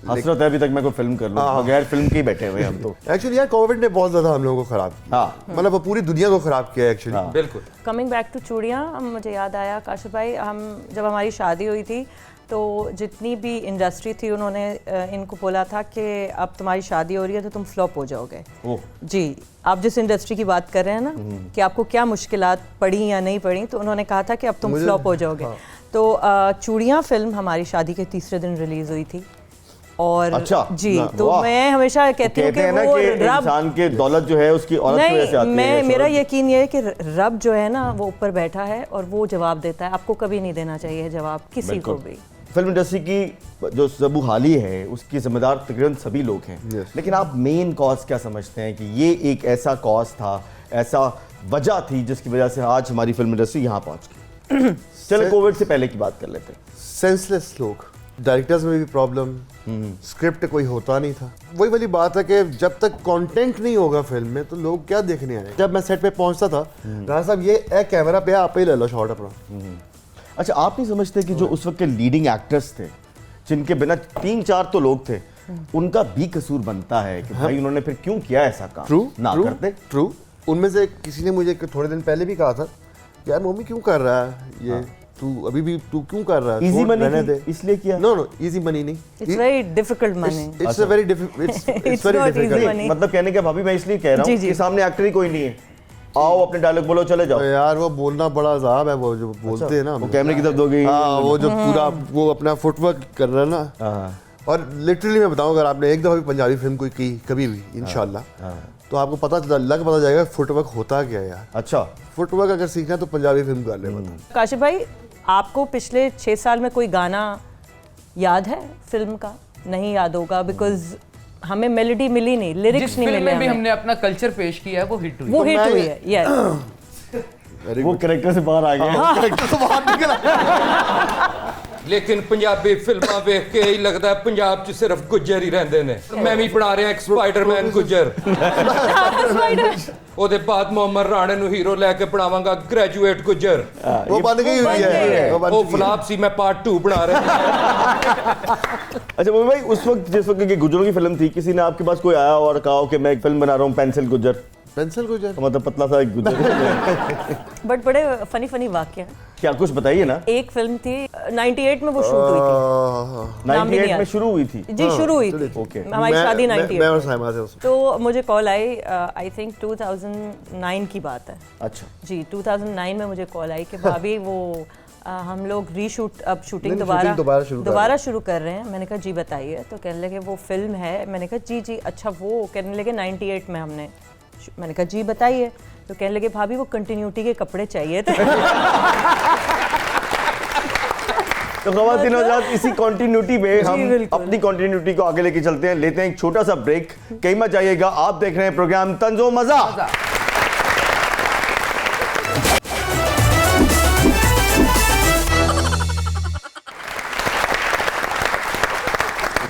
हसरत है अभी तक मैं कोई फिल्म कर लूं, हाँ। बगैर फिल्म के ही बैठे हुए हैं हम तो। एक्चुअली यार कोविड ने बहुत ज़्यादा हम लोगों को ख़राब किया, हाँ। मतलब वो पूरी दुनिया को ख़राब किया एक्चुअली। हाँ। बिल्कुल। कमिंग बैक टू चूड़ियाँ, मुझे याद आया काशिफ भाई, हम जब हमारी शादी हुई थी तो जितनी भी इंडस्ट्री थी उन्होंने इनको बोला था कि अब तुम्हारी शादी हो रही है तो तुम फ्लॉप हो जाओगे। ओह। जी, आप जिस इंडस्ट्री की बात कर रहे हैं ना कि आपको क्या मुश्किलात पड़ी या नहीं पड़ी, तो उन्होंने कहा था कि अब तुम मुझे- फ्लॉप हो जाओगे। हाँ। तो चूड़ियाँ फिल्म हमारी शादी के तीसरे दिन रिलीज़ हुई थी और अच्छा, जी ना, तो वाह। मैं हमेशा कहती हूँ कहते कि हैं ना वो कि रब इंसान के दौलत जो है उसकी औरत की वजह से आती नहीं, है। मैं मेरा शोहरत। यकीन ये है कि रब जो है ना वो ऊपर बैठा है और वो जवाब देता है। आपको कभी नहीं देना चाहिए जवाब किसी को भी। फिल्म इंडस्ट्री की जो सबू हाली है उसकी जिम्मेदार तकरीबन सभी लोग हैं। Yes. लेकिन आप मेन कॉज क्या समझते हैं कि ये एक ऐसा कॉज था, ऐसा वजह थी जिसकी वजह से आज हमारी फिल्म इंडस्ट्री यहाँ पहुँच गई? चलो कोविड से पहले की बात कर लेते हैं। सेंसलेस लोग, डायरेक्टर्स में भी प्रॉब्लम, स्क्रिप्ट कोई होता नहीं था। वही वाली बात है कि जब तक कंटेंट नहीं होगा फिल्म में तो लोग क्या देखने आए। जब मैं सेट पे पहुंचता था, राणा साहब ये कैमरा पे आप ही ले लो शॉट अपना। अच्छा, आप नहीं समझते कि जो उस वक्त के लीडिंग एक्टर्स थे, जिनके बिना 3-4 तो लोग थे, उनका भी कसूर बनता है कि भाई उन्होंने फिर क्यों किया ऐसा काम? ट्रू ना करते। ट्रू। उनमें से किसी ने मुझे थोड़े दिन पहले भी कहा था, यार मम्मी क्यों कर रहा है ये, तू अभी भी तू क्यों कर रहा है? इजी छोड़, रहने मनी दे। इसलिए किया? नो इजी मनी नहीं। It's very difficult money. It's a very difficult, it's very not easy difficult. money। मतलब कहने के भाभी मैं इसलिए कह रहा जी, हूँ जी। कि सामने एक्टर ही कोई नहीं है, आओ अपने डायलॉग बोलो चले जाओ। यार वो बोलना बड़ा अजाब है, वो जो बोलते हैं ना, वो कैमरे की तरफ दोगे। हाँ, वो जो पूरा वो अपना फुटवर्क कर रहा है ना। हाँ। और लिटरली मैं बताऊं, अगर आपने एक दफा भी पंजाबी फिल्म कोई की कभी भी इंशाल्लाह, तो आपको पता जाएगा फुटवर्क होता क्या है यार। अच्छा, फुटवर्क अगर सीखना है तो पंजाबी फिल्म कर ले। बता काशिफ भाई, आपको पिछले 6 साल में कोई गाना याद है फिल्म का? नहीं याद होगा बिकॉज हमें मेलोडी मिली नहीं, लिरिक्स जिस नहीं फिल्म मिले में भी हमें। हमने अपना कल्चर पेश किया है वो हिट हुई। वो हिट हुई है, यस। वो कैरेक्टर से बाहर आ गया। लेकिन पंजाबी फिल्मां वेख के ही लगता है पंजाब च सिर्फ गुज्जर ही रहंदे ने। मैं भी बना रहा एक स्पाइडरमैन गुज्जर। ਉਹਦੇ ਬਾਅਦ ਮੁਹੰਮਦ ਰਾਣੇ ਨੂੰ ਹੀਰੋ ਲੈ ਕੇ ਬਣਾਵਾਂਗਾ ਗ੍ਰੈਜੂਏਟ ਗੁੱਜਰ। वो बन गई हुई है, वो बन ਉਹ चुकी है। ਫਲਾਪ ਸੀ मैं पार्ट 2 बना रहा अच्छा भाई, उस वक्त जिस वक्त की गुजरों की फिल्म थी, किसी ने आपके पास कोई आया और कहा कि मैं एक फिल्म बना रहा हूँ पेंसिल गुज्जर, पेंसिल को जाए। मतलब पतला सा एक गुज्जर। बट बड़े फनी फनी वाक्य हैं। क्या कुछ बताइए ना। एक फिल्म थी 98 में वो शूट हुई थी। नाम भी नहीं 98 में याद। शुरू हुई थी। जी शुरू हुई थी। ओके। हमारी शादी 98 मैं और में। साइमा से उसमें। तो मुझे कॉल आई, आई थिंक 2009 की बात है अच्छा, जी। 2009 में मुझे कॉल आई कि भाभी वो हम लोग रीशूट, अब शूटिंग नहीं, दोबारा शूटिंग दोबारा शुरू कर रहे हैं। मैंने कहा जी बताइए। तो कहने लगे वो फिल्म है। मैंने कहा जी जी अच्छा वो। कहने लगे 98 में हमने। मैंने कहा जी बताइए। तो कहने लगे भाभी वो कंटिन्यूटी के कपड़े चाहिए थे। तो ख़वातीन हज़रात, इसी कंटिन्यूटी में हम बिल्कुल। अपनी कंटिन्यूटी को आगे लेके चलते हैं। लेते हैं एक छोटा सा ब्रेक। कहीं मत जाइएगा, आप देख रहे हैं प्रोग्राम तंज़ो मज़ा।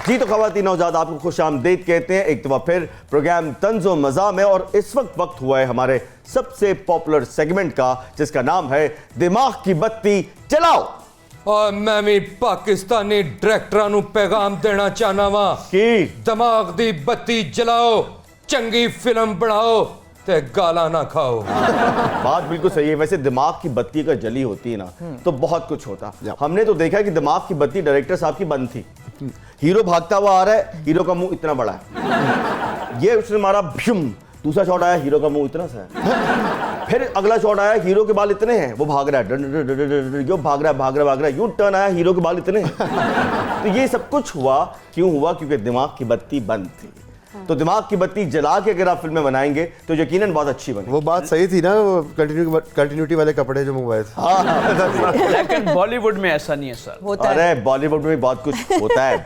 जी तो ख़वातीन हज़रात, आपको खुशामदीद कहते हैं एक दफ़ा फिर प्रोग्राम तंज़ो मज़ा में। और इस वक्त वक्त हुआ है हमारे सबसे पॉपुलर सेगमेंट का, जिसका नाम है दिमाग की बत्ती जलाओ। और मैं भी पाकिस्तानी डायरेक्टरां ਨੂੰ पैगाम देना चाहना वा कि दिमाग दी बत्ती जलाओ, चंगी फिल्म बनाओ ते गाला ना खाओ। बात बिल्कुल सही है। वैसे दिमाग की बत्ती अगर जली होती है ना तो बहुत कुछ होता। हमने तो देखा कि दिमाग की बत्ती डायरेक्टर साहब की बंद थी। हीरो भागता हुआ आ रहा है, हीरो का मुंह इतना बड़ा है, ये उसने मारा भ्युम, दूसरा शॉट आया हीरो का मुंह इतना सा है, फिर अगला शॉट आया हीरो के बाल इतने हैं, वो भाग रहा है, क्यों भाग रहा है, यूं टर्न आया हीरो के बाल इतने हैं। तो ये सब कुछ हुआ क्यों हुआ? क्योंकि दिमाग की बत्ती बंद थी। तो दिमाग की बत्ती जला के अगर आप फिल्में बनाएंगे तो यकीनन बहुत अच्छी बनेगी। वो बात सही थी ना, कंटिन्यूटी वाले कपड़े जो मंगवाए थे। लेकिन बॉलीवुड में ऐसा नहीं है सर। होता है। अरे बॉलीवुड में बहुत कुछ होता है।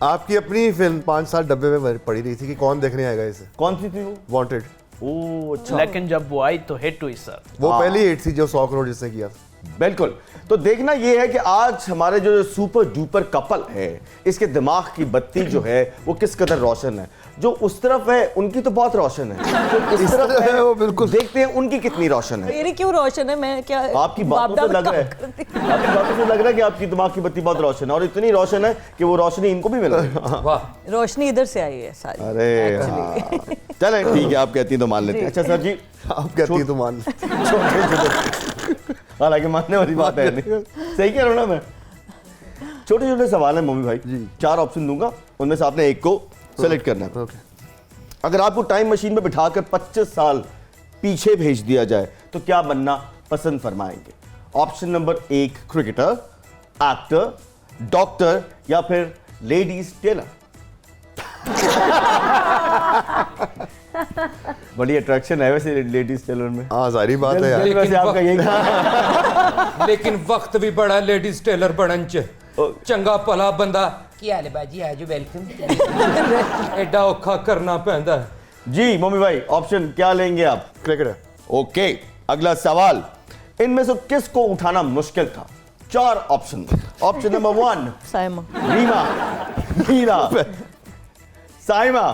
आपकी अपनी फिल्म 5 साल डब्बे में पड़ी रही थी कि कौन देखने आएगा इसे, कौन सी थी वो? वांटेड। ओ अच्छा, लेकिन जब वो आई तो हिट हुई सर। वो पहली हिट थी जो 100 करोड़ जिसने किया था। बिल्कुल। तो देखना ये है कि आज हमारे जो सुपर डुपर कपल है, इसके दिमाग की बत्ती जो है वो किस कदर रोशन है। जो उस तरफ है उनकी तो बहुत रोशन है, जो इस तरफ है वो बिल्कुल देखते हैं उनकी कितनी रोशन है। मेरी क्यों रोशन है? मैं क्या आपकी बातों से लग रहा है, आपकी बातों से लग रहा है कि आपकी दिमाग की बत्ती बहुत रोशन है, और इतनी रोशन है कि वो रोशनी इनको भी मिल रही है। वाह, रोशनी इधर से आई है सारी। अरे हाँ। चलें ठीक है, आप कहती हैं तो मान लेते हैं। अच्छा सर जी, आप कहती है तो मान। हालांकि मानने वाली बात है नहीं, सही कह रहा हूं ना मैं। छोटे छोटे सवाल हैं मम्मी भाई जी, 4 ऑप्शन दूंगा, उनमें से आपने एक को सेलेक्ट करना है। ओके। अगर आपको टाइम मशीन में बिठाकर 25 साल पीछे भेज दिया जाए तो क्या बनना पसंद फरमाएंगे? Option number 1 cricketer, actor, doctor या फिर लेडीज टेलर। बड़ी अट्रैक्शन है वैसे लेडीज टेलर में। हाँ सारी बात है यार। वैसे आपका यही लेकिन वक्त भी बड़ा लेडीज टेलर बनन च चंगा भला बंदा की हाल है बाजी आजो वेलकम एडा औखा करना पैंदा है। जी मम्मी भाई ऑप्शन क्या लेंगे आप? क्रिकेट है। ओके अगला सवाल, इनमें से किसको उठाना मुश्किल था? 4 option. Option number 1 Saima, Reema, Meera, Saima,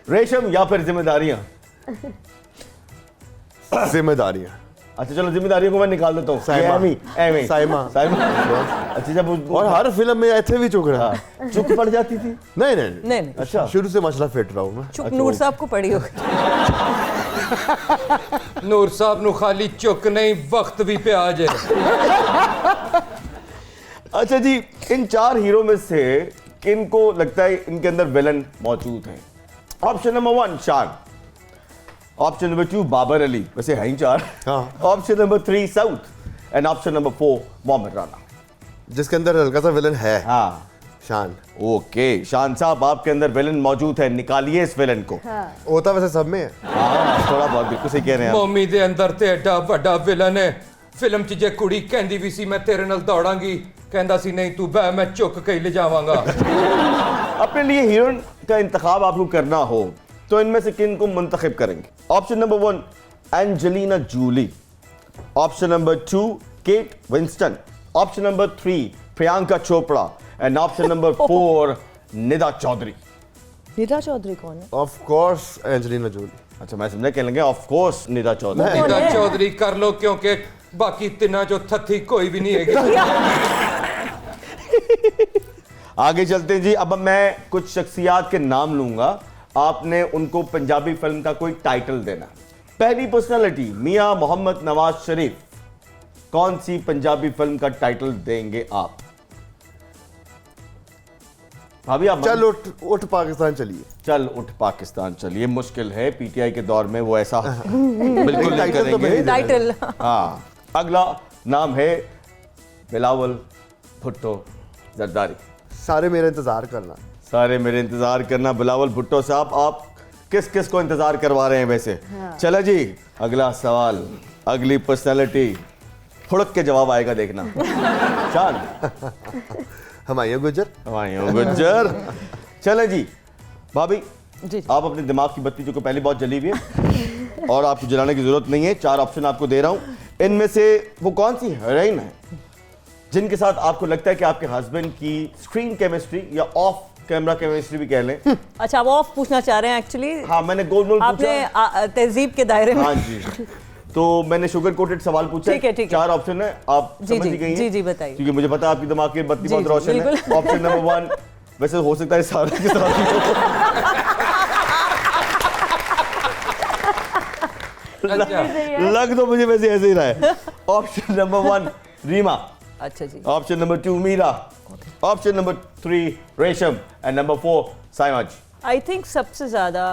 Resham या फिर जिम्मेदारियां? जिम्मेदारियां। अच्छा चलो जिम्मेदारियों को मैं निकाल देता हूँ। साइमा। साइमा। अच्छा जब और हर फिल्म में ऐसे भी चुक रहा। चुप पड़ जाती थी। नहीं नहीं नहीं अच्छा शुरू से मसला फिट रहा हूँ मैं। चुप नूर साहब को पड़ी होगी। नूर साहब नु खाली चुक नहीं वक्त भी पे आ जाए। अच्छा जी, इन 4 हीरो में से किनको लगता है इनके अंदर विलन मौजूद है? ऑप्शन नंबर 1 शान, ऑप्शन नंबर 2 बाबर अली, वैसे है ही 4, option number 3 south end option number 4 Mohammad Rana. जिसके अंदर हल्का सा विलन है हाँ शान। ओके शान साहब आपके अंदर विलन मौजूद है, निकालिए इस विलन को। होता वैसे सब में है। हाँ थोड़ा बहुत बिल्कुल सही कह रहे हैं आप। मम्मी दे अंदर ते एडा बड़ा विलन है। फिल्म च जे कुड़ी कहंदी भी सी मैं तेरे नाल दौड़ांगी, कहंदा सी नहीं तू बह मैं चुक के ही ले जावांगा। अपने लिए हीरोइन का इंतखाब आपको करना हो तो इनमें से किन को मुंतखब करेंगे? Option number 1 Angelina Jolie, option number 2 Kate Winston, option number 3 Priyanka Chopra and option number 4 Nida Chaudhary. Nida Chaudhary कौन है? Of course Angelina Jolie. अच्छा मैं समझा कहने लगे ऑफ कोर्स निदा चौधरी। निदा चौधरी कर लो क्योंकि बाकी तिना जो थथी कोई भी नहीं है। आगे चलते हैं जी। अब मैं कुछ शख्सियात के नाम लूंगा, आपने उनको पंजाबी फिल्म का कोई टाइटल देना। पहली पर्सनालिटी मियां मोहम्मद नवाज शरीफ, कौन सी पंजाबी फिल्म का टाइटल देंगे आप? भाभी आप चल उठ उठ पाकिस्तान चलिए। चल उठ पाकिस्तान चलिए मुश्किल है, पीटीआई के दौर में वो ऐसा बिल्कुल नहीं करेंगे। टाइटल। हाँ अगला नाम है बिलावल भुट्टो जरदारी। सारे मेरा इंतजार करना। सारे मेरे इंतजार करना। बिलावल भुट्टो साहब आप किस किस को इंतजार करवा रहे हैं वैसे? चलो जी अगला सवाल, अगली पर्सनालिटी, फुड़क के जवाब आएगा देखना। शान हमायूं गुजर। हमायूं गुजर। चले जी भाभी जी। आप अपने दिमाग की बत्ती जो कि पहले बहुत जली हुई है और आपको जलाने की जरूरत नहीं है, 4 ऑप्शन आपको दे रहा हूं। इनमें से वो कौन सी हीरोइन है जिनके साथ आपको लगता है कि आपके हस्बैंड की स्क्रीन केमिस्ट्री या ऑफ कैमरा केमिस्ट्री भी कह लें? अच्छा आप ऑफ पूछना चाह रहे हैं एक्चुअली? हाँ मैंने गोल गोल आपने तहजीब के दायरे में। हाँ जी तो मैंने शुगर कोटेड सवाल पूछा। ठीक है, ठीक है। 4 ऑप्शन है, आप जी, समझ जी, गई हैं? जी, जी, बताइए। क्योंकि मुझे पता है आपकी दिमाग की बत्ती जी, बहुत जी, रोशन है। बिल्कुल। ऑप्शन नंबर 1 वैसे हो सकता है सारे के साथ लग तो मुझे वैसे ऐसे ही रहा है। ऑप्शन नंबर 1 रीमा, अच्छा जी। Option number 2 Meera, option number 3 Resham and number 4 Saima ji. I think सबसे ज्यादा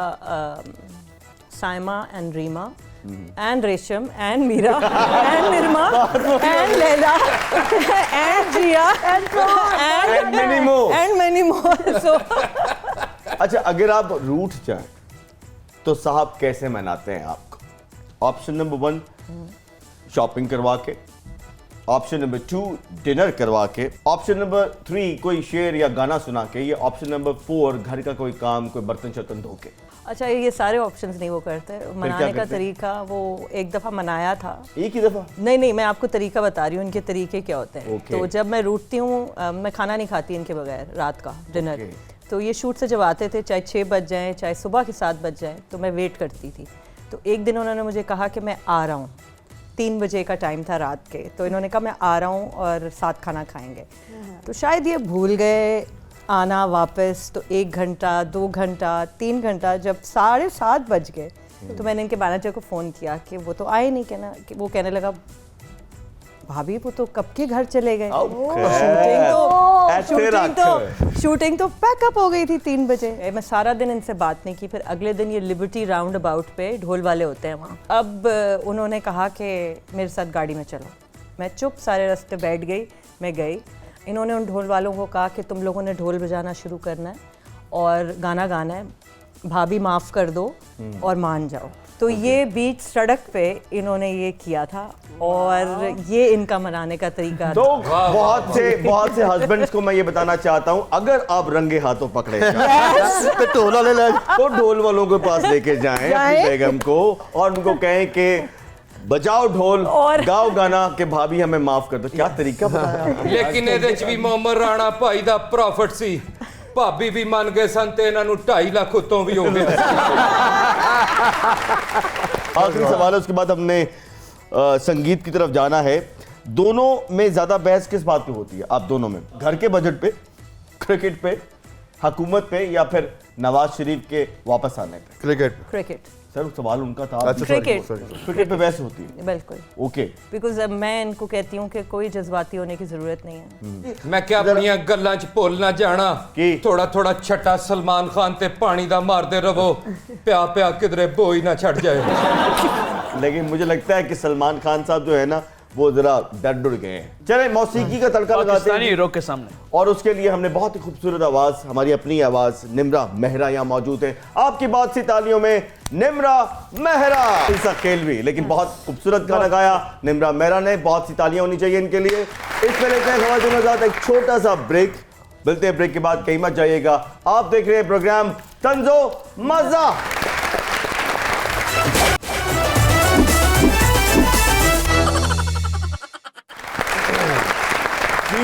Saima and Reema and Resham and Meera and Nirma and Laila and Jiya And many more. And many more. So अच्छा अगर आप रूठ जाएं तो साहब कैसे मनाते हैं आपको? ऑप्शन नंबर 1 शॉपिंग करवा के, ऑप्शन नंबर 2 डिनर करवा के, ऑप्शन नंबर 3 कोई शेर या गाना सुना के, या ऑप्शन नंबर 4 घर का कोई काम, कोई बर्तन शर्तन धो के। अच्छा ये सारे ऑप्शंस नहीं वो करते, मनाने का करते? तरीका वो एक दफा मनाया था। एक ही दफा? नहीं नहीं मैं आपको तरीका बता रही हूँ इनके तरीके क्या होते हैं। Okay. तो जब मैं रूठती हूँ मैं खाना नहीं खाती इनके बगैर रात का डिनर। Okay. तो ये शूट से जब आते थे चाहे 6 बज जाएं चाहे सुबह के 7 बज जाएं तो मैं वेट करती थी। तो एक दिन उन्होंने मुझे कहा कि मैं आ रहा हूँ, 3 बजे का टाइम था रात के, तो इन्होंने कहा मैं आ रहा हूँ और साथ खाना खाएंगे। तो शायद ये भूल गए आना वापस, तो 1 घंटा 2 घंटा 3 घंटा, जब 7:30 बज गए तो मैंने इनके मैनेजर को फ़ोन किया कि वो तो आए नहीं, कहना कि वो कहने लगा भाभी वो तो कब के घर चले गए। शूटिंग तो पैकअप हो गई थी 3 बजे। मैं सारा दिन इनसे बात नहीं की। फिर अगले दिन ये लिबर्टी राउंड अबाउट पे ढोल वाले होते हैं वहाँ। अब उन्होंने कहा कि मेरे साथ गाड़ी में चलो। मैं चुप सारे रास्ते बैठ गई। मैं गई, इन्होंने उन ढोल वालों को कहा कि तुम लोगों ने ढोल बजाना शुरू करना है और गाना गाना है। भाभी माफ़ कर दो और मान जाओ। तो ये बीच सड़क पे इन्होंने ये किया था और ये इनका मनाने का तरीका तो था। बहुत से हस्बैंड्स को मैं ये बताना चाहता हूँ, अगर आप रंगे हाथों पकड़े तो टोला ले ले। तो ढोल वालों के पास लेके जाएं अपनी बेगम को और उनको कहें कि बजाओ ढोल और गाओ गाना कि भाभी हमें माफ कर दो। क्या तरीका बताया। लेकिन ਇਹਦੇ ਚ ਵੀ ਮੁਹੰਮਦ ਰਾਣਾ ਭਾਈ ਦਾ ਪ੍ਰੋਫਿਟ ਸੀ, ਭਾਬੀ ਵੀ ਮੰਨ ਗਏ ਸਨ ਤੇ ਇਹਨਾਂ ਨੂੰ 2.5 ਲੱਖ ਉਤੋਂ ਵੀ ਹੋ ਗਏ। आखिरी सवाल है, उसके बाद हमने संगीत की तरफ जाना है। दोनों में ज्यादा बहस किस बात पे होती है? आप दोनों में, घर के बजट पे, क्रिकेट पे, हुकूमत पे, या फिर नवाज शरीफ के वापस आने पे? क्रिकेट सर सवाल उनका था। अच्छा, क्रिकेट क्रिकेट पे बहस होती है। बिल्कुल, ओके, बिकॉज मैं इनको कहती हूँ कि कोई जज्बाती होने की जरूरत नहीं है। ਮੈਂ ਕਿਹਾ ਆਪਣੀਆਂ ਗੱਲਾਂ 'ਚ ਭੁੱਲ ਨਾ ਜਾਣਾ ਕੀ? ਥੋੜਾ ਥੋੜਾ ਛੱਟਾ ਸਲਮਾਨ ਖਾਨ ਤੇ ਪਾਣੀ ਦਾ ਮਾਰਦੇ ਰਹੋ, ਪਿਆ ਪਿਆ ਕਿਧਰੇ ਬੋਈ ਨਾ ਛੱਡ ਜਾਏ। लेकिन मुझे लगता है कि सलमान खान साहब जो है ना वो जरा डर डुर गए हैं। चले मौसीकी का तड़का लगाते पाकिस्तानी हैं हीरो के सामने। और उसके लिए हमने बहुत ही खूबसूरत आवाज, हमारी अपनी आवाज, निम्रा मेहरा यहाँ मौजूद है। आपकी बहुत सी तालियों में निम्रा मेहरा। ऐसा खेल भी, लेकिन बहुत खूबसूरत गाना गाया निम्रा मेहरा ने। बहुत सी तालियां होनी चाहिए इनके लिए। इसमें लेते हैं खवातीन के साथ एक छोटा सा ब्रेक। मिलते हैं ब्रेक के बाद, कहीं मत जाइएगा। आप देख रहे हैं प्रोग्राम तंजो मजा।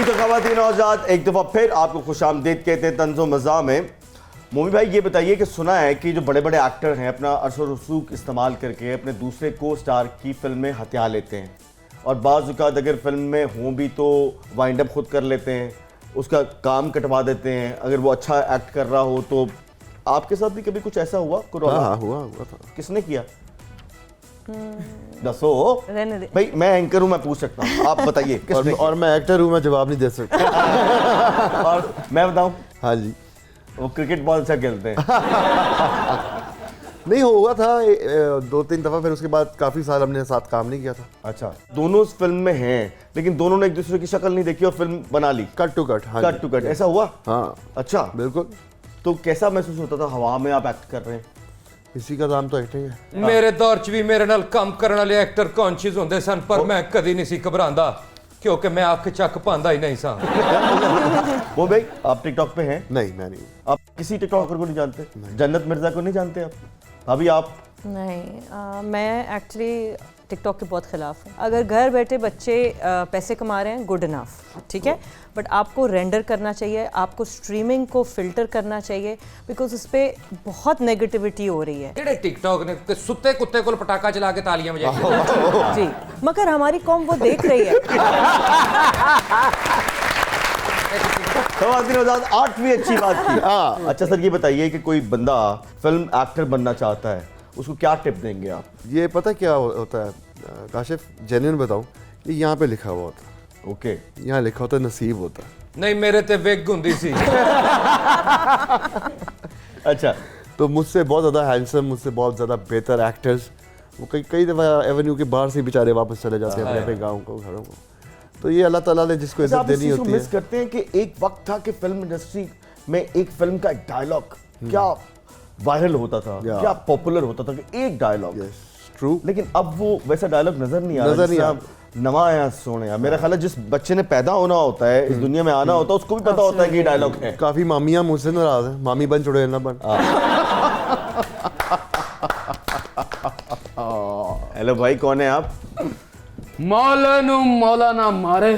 तो खवातीन और हज़रात, एक दफ़ा फिर आपको खुशामदीद कहते हैं तंज़ो मज़ा में। मोमी भाई ये बताइए कि सुना है कि जो बड़े बड़े एक्टर हैं अपना असर रसूख इस्तेमाल करके अपने दूसरे को स्टार की फिल्म में हथिया लेते हैं, और बाज़ औक़ात अगर फिल्म में हों भी तो वाइंड अप खुद कर लेते हैं, उसका काम कटवा देते हैं अगर वो अच्छा एक्ट कर रहा हो तो। आपके साथ भी कभी कुछ ऐसा हुआ? हाँ, हुआ था। किसने किया? दसो रहने दे। भाई, मैं एंकर हूं, मैं पूछ सकता हूं, आप बताइए किसने और मैं एक्टर हूँ, मैं जवाब नहीं दे सकता। किया? और मैं बताऊं, हाँ जी, वो क्रिकेट बहुत अच्छा खेलते हैं। नहीं हुआ था 2-3 दफ़ा, फिर उसके बाद काफ़ी साल हमने साथ काम नहीं किया था। अच्छा, दोनों इस फिल्म में हैं लेकिन दोनों ने एक दूसरे की शक्ल नहीं देखी और फिल्म बना ली, कट टू कट। हाँ, कट टू कट। ऐसा हुआ? हाँ अच्छा, बिल्कुल। तो कैसा महसूस होता था हवा में आप एक्ट कर रहे हैं? इसी का नाम तो एक्टिंग है। ਮੇਰੇ ਦੌਰ 'ਚ ਵੀ ਮੇਰੇ ਨਾਲ ਕੰਮ ਕਰਨ ਵਾਲੇ ਐਕਟਰ ਕੌਨਸ਼ੀਅਸ ਹੁੰਦੇ ਸਨ, ਪਰ ਮੈਂ ਕਦੀ ਨਹੀਂ ਸੀ ਘਬਰਾਉਂਦਾ क्योंकि मैं आपके चक पांदा ही नहीं सा। वो भाई, आप टिकटॉक पे हैं? नहीं, मैं नहीं। आप किसी टिकटॉकर को नहीं जानते? जन्नत मिर्जा को नहीं जानते आप? अभी आप नहीं, मैं एक्चुअली टिकटॉक के बहुत ख़िलाफ़ हूँ। अगर घर बैठे बच्चे पैसे कमा रहे हैं, गुड इनफ, ठीक है, बट आपको रेंडर करना चाहिए, आपको स्ट्रीमिंग को फ़िल्टर करना चाहिए, बिकॉज उस पर बहुत नेगेटिविटी हो रही है। ਜਿਹੜੇ ਟਿਕਟੌਕ ਨੇ ਕਿ ਸੁੱਤੇ ਕੁੱਤੇ ਕੋਲ ਪਟਾਕਾ ਚਲਾ ਕੇ ਤਾਲੀਆਂ ਵਜਾਈ। जी, मगर हमारी कौम वो देख रही है। खवातीन और हज़रात, 8वीं अच्छी बात की। अच्छा सर, ये बताइए कि कोई बंदा फिल्म एक्टर बनना चाहता है, उसको क्या टिप देंगे आप? ये पता क्या होता है काशिफ, जेन्युइन बताऊं, ये यहाँ पे लिखा हुआ होता है। ओके, यहाँ लिखा होता है नसीब होता है। ਨਹੀਂ ਮੇਰੇ ਤੇ ਵਿਗ ਹੁੰਦੀ ਸੀ। अच्छा, तो मुझसे बहुत ज़्यादा हैंडसम, मुझसे बहुत ज़्यादा बेहतर एक्टर्स वो कई दफ़ा एवेन्यू के बाहर से बेचारे वापस चले जाते हैं अपने अपने गाँव को, घरों को। तो ये अल्लाह ताला ने जिसको अच्छा, इज्जत आप इस देनी चीज़ को होती मिस है। करते हैं कि एक वक्त था कि फिल्म इंडस्ट्री में एक फिल्म का एक डायलॉग क्या वायरल होता था, या। क्या पॉपुलर होता था कि एक डायलॉग। ट्रू। लेकिन अब वो वैसा डायलॉग नजर नहीं आ रहा। नजर नहीं आ जिससे नवा आया सोने, मेरा ख्याल है जिस बच्चे ने पैदा होना होता है, इस दुनिया में आना होता है, उसको भी पता होता है कि ये डायलॉग है। काफ़ी मामियाँ मुझसे नाराज हैं, मामी बन चुड़ैल ना बन। हेलो भाई, कौन है आप? ਮੌਲਾ ਨੂੰ ਮੌਲਾ ਨਾ ਮਾਰੇ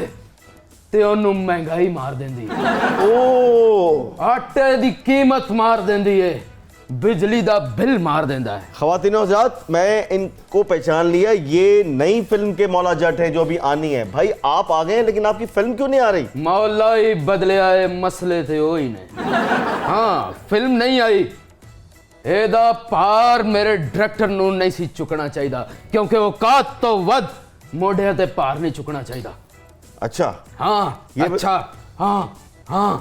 ਤੇ ਉਹਨੂੰ ਮਹਿੰਗਾਈ ਮਾਰ ਦਿੰਦੀ ਹੈ। ओ, ਆਟੇ ਦੀ ਕੀਮਤ ਮਾਰ ਦਿੰਦੀ ਹੈ, बिजली दा बिल मार देंदा है। खवातीन और हज़रात, मैं इनको पहचान लिया, ये नई फिल्म के मौला जट है जो अभी आनी है। भाई आप आ गए हैं लेकिन आपकी फिल्म क्यों नहीं आ रही? मौला ही बदले आए, मसले थे वही ने। हाँ, फिल्म नहीं आई, ਇਹਦਾ ਭਾਰ ਮੇਰੇ ਡਾਇਰੈਕਟਰ ਨੂੰ ਨਹੀਂ ਸੀ ਚੁੱਕਣਾ ਚਾਹੀਦਾ, ਕਿਉਂਕਿ ਔਕਾਤ ਤੋਂ ਵੱਧ ਮੋਢਿਆਂ ਤੇ ਭਾਰ ਨਹੀਂ ਚੁੱਕਣਾ ਚਾਹੀਦਾ। अच्छा, हाँ, अच्छा, हाँ, हाँ,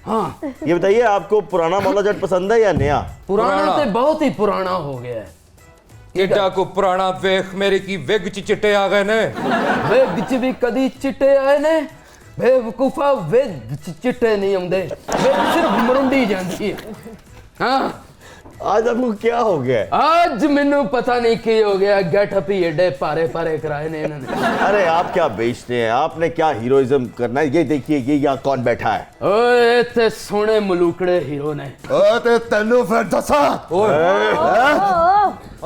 हाँ। ये बताइए आपको पुराना मौला जट पसंद है या नया? पुराना तो बहुत ही पुराना हो गया है। ਏਡਾ ਕੋ ਪੁਰਾਣਾ ਵੇਖ ਮੇਰੇ ਕੀ ਵਿਗ 'ਚ ਚਿੱਟੇ ਆ ਗਏ ਨੇ। ਵਿਗ 'ਚ ਵੀ ਕਦੀ ਚਿੱਟੇ ਆਏ ਨੇ? ਬੇਵਕੂਫਾ, ਵਿਗ 'ਚ ਚਿੱਟੇ ਨਹੀਂ ਆਉਂਦੇ, ਵਿਗ ਸਿਰਫ ਮਰੁੰਡੀ ਜਾਂਦੀ ਹੈ। ਹਾਂ, आज आपको क्या हो गया है? आज मैनू पता नहीं की हो गया, गेटअप ही एडे पारे पारे कराए ने इन्होंने। अरे आप क्या बेचते हैं, आपने क्या हीरोइज्म करना है? ये देखिए ये यहाँ कौन बैठा है? ओए ते सोने मलूकड़े हीरो ने ते तेनू फिर दसा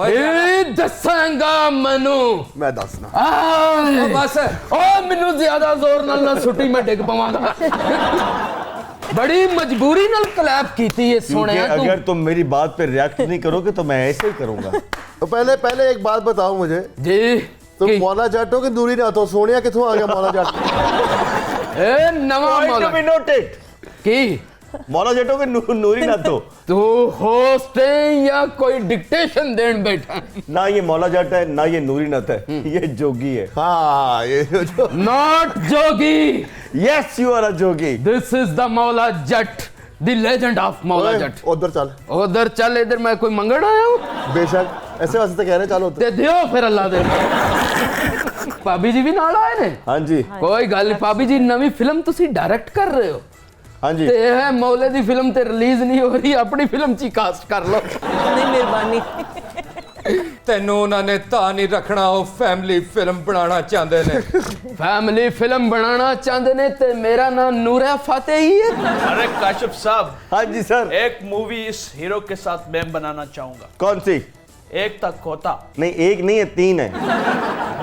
ए दसांगा मनु मैं दसना आए बस ओ मैनू ज्यादा जोर नाल ना सुटी मैं डिग पवांगा। बड़ी मजबूरी नाल क्लैप कीती है सोने क्योंकि तू। अगर तुम मेरी बात पे रिएक्ट नहीं करोगे तो मैं ऐसे ही करूंगा। तो पहले एक बात बताओ मुझे, जी तुम की? मौला जट हो कि दूरी ना हो? सोनिया किथों आ गया मौला जट? ए नवा मौला नोटेड की मौला जटो के नूरी ना तो तू होस्ट है या कोई डिक्टेशन देन बैठा? ना ये मौला जट है ना ये नूरी नत है, ये जोगी है। हाँ ये जो not Jogi, yes you are a Jogi. This is the Maula Jatt, the legend of Maula Jatt. उधर चल, उधर चल, इधर मैं कोई मंगड़ आया हूँ? बेशक ऐसे वास्ते कह रहे चलो उधर। ते दियो फिर अल्लाह दे। भाभी जी भी नाल आए ने? हाँ जी कोई गल नहीं। भाभी जी नवी फिल्म तुसी डायरेक्ट कर रहे हो हाँ जी। ते है मौले दी फिल्म ते रिलीज नहीं हो रही, अपनी फिल्म ची कास्ट कर लो। नहीं मेहरबानी। ਤੈਨੂੰ ਉਹਨਾਂ ਨੇ ਤਾਂ ਨਹੀਂ ਰੱਖਣਾ, ਉਹ ਫੈਮਿਲੀ ਫਿਲਮ ਬਣਾਉਣਾ ਚਾਹੁੰਦੇ ਨੇ। फैमिली फिल्म बनाना चाहते ने ते मेरा नाम नूरा फाते ही है। अरे काशिफ साहब, हाँ जी सर। एक मूवी इस हीरो के साथ मैं बनाना चाहूंगा। कौन सी? एक तक खोता। नहीं एक नहीं है, 3 है।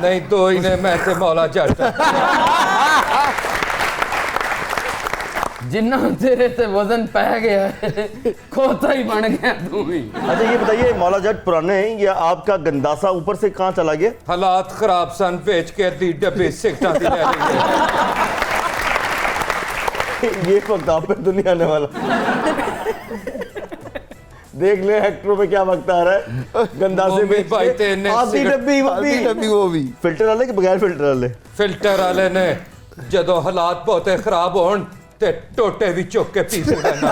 ਨਹੀਂ ਦੋ ਹੀ ਨੇ, ਮੈਂ ਤੇ ਮੌਲਾ ਜੱਟ। जिन्ना तेरे ते वजन पै गया है, खोता ही बन गया तू भी। अच्छा ये बताइए मौला जट पुराने हैं या आपका गंदासा ऊपर से कहाँ चला गया? ਹਾਲਾਤ ਖਰਾਬ ਸਨ, ਵੇਚ ਕੇ ਅੱਧੀ ਡੱਬੀ ਸਿਗਟਾਂ ਦੀ ਲੈ ਲਈ। ये वक्त आप पे तो नहीं आने वाला। देख ले एक्टरों में क्या वक्त आ रहा है। गंदासे मम्मी बेच भाई के तेने आधी सिगरेट- डब्बी वो भी। आधी डब्बी वो भी। फिल्टर वाले कि बगैर फिल्टर वाले? ਫਿਲਟਰ ਵਾਲੇ ਨੇ ਜਦੋਂ ਹਾਲਾਤ ਬਹੁਤੇ ਖਰਾਬ ਹੋਣ ਤੇ ਟੋਟੇ ਵੀ ਚੁੱਕ ਕੇ ਪੀ ਲੈਣਾ।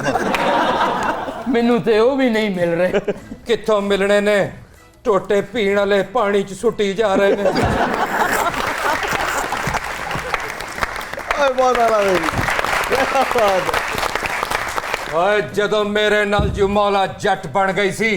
मैनू ते वो भी नहीं मिल रहे। ਕਿੱਥੋਂ ਮਿਲਣੇ ਨੇ? ਟੋਟੇ ਪੀਣ ਵਾਲੇ ਪਾਣੀ 'ਚ ਸੁੱਟੀ ਜਾ ਰਹੇ ਨੇ। बहुत आला भाई, क्या बात है। ਓਏ ਜਦੋਂ ਮੇਰੇ ਨਾਲ ਜੋ ਮੌਲਾ ਜੱਟ ਬਣ ਗਈ ਸੀ